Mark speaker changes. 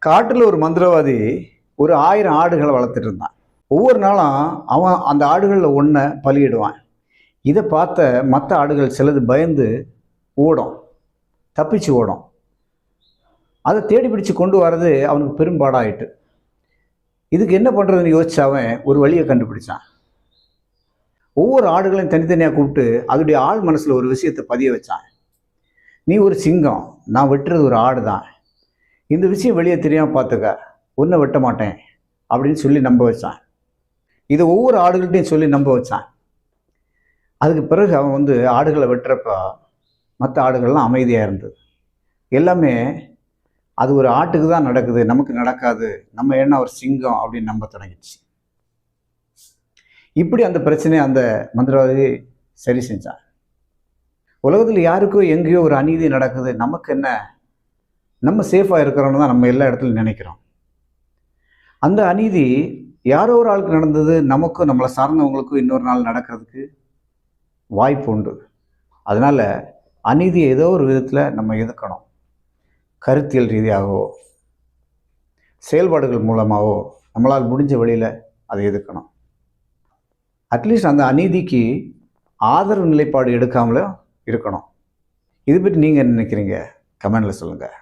Speaker 1: காட்டில் ஒரு மந்திரவாதி ஒரு 1000 ஆடுகளை வளர்த்துட்டு இருந்தான். ஒவ்வொரு நாளும் அவன் அந்த ஆடுகளில் ஒன்றை பலியிடுவான். இதை பார்த்த மற்ற ஆடுகள் சிலது பயந்து ஓடும், தப்பிச்சு ஓடும். அதை தேடி பிடிச்சு கொண்டு வர்றது அவனுக்கு பெரும்பாடாயிட்டு. இதுக்கு என்ன பண்ணுறதுன்னு யோசிச்சு அவன் ஒரு வழியை கண்டுபிடிச்சான். ஒவ்வொரு ஆடுகளையும் தனித்தனியாக கூப்பிட்டு அதோடைய ஆள் மனசில் ஒரு விஷயத்தை பதிய வச்சான். நீ ஒரு சிங்கம், நான் வெட்டுறது ஒரு ஆடு தான். இந்த விஷயம் வெளியே தெரியாமல் பார்த்துக்க, ஒன்றை வெட்ட மாட்டேன் அப்படின்னு சொல்லி நம்ப வச்சான். இதை ஒவ்வொரு ஆடுகள்கிட்டையும் சொல்லி நம்ப வச்சான். அதுக்கு பிறகு அவன் ஆடுகளை வெட்டுறப்ப மற்ற ஆடுகள்லாம் அமைதியாக இருந்தது. எல்லாமே அது ஒரு ஆட்டுக்கு தான் நடக்குது, நமக்கு நடக்காது, நம்ம என்ன ஒரு சிங்கம் அப்படின்னு நம்ப தொடங்கிடுச்சு. இப்படி அந்த பிரச்சனையை அந்த மந்திரவாதி சரி செஞ்சான். உலகத்தில் யாருக்கோ எங்கேயோ ஒரு அநீதி நடக்குது, நமக்கு என்ன, நம்ம சேஃபாக இருக்கிறோன்னு தான் நம்ம எல்லா இடத்துலையும் நினைக்கிறோம். அந்த அநீதி யாரோ ஒரு ஆளுக்கு நடந்தது, நமக்கும் நம்மளை சார்ந்தவங்களுக்கும் இன்னொரு நாள் நடக்கிறதுக்கு வாய்ப்பு உண்டு. அதனால் அநீதியை ஏதோ ஒரு விதத்தில் நம்ம எதிர்க்கணும். கருத்தியல் ரீதியாகவோ செயல்பாடுகள் மூலமாகவோ நம்மளால் முடிஞ்ச வழியில் அதை எதிர்க்கணும். அட்லீஸ்ட் அந்த அநீதிக்கு ஆதரவு நிலைப்பாடு எடுக்காமலும் இருக்கணும். இது பற்றி நீங்கள் என்ன நினைக்கிறீங்க? கமெண்டில் சொல்லுங்கள்.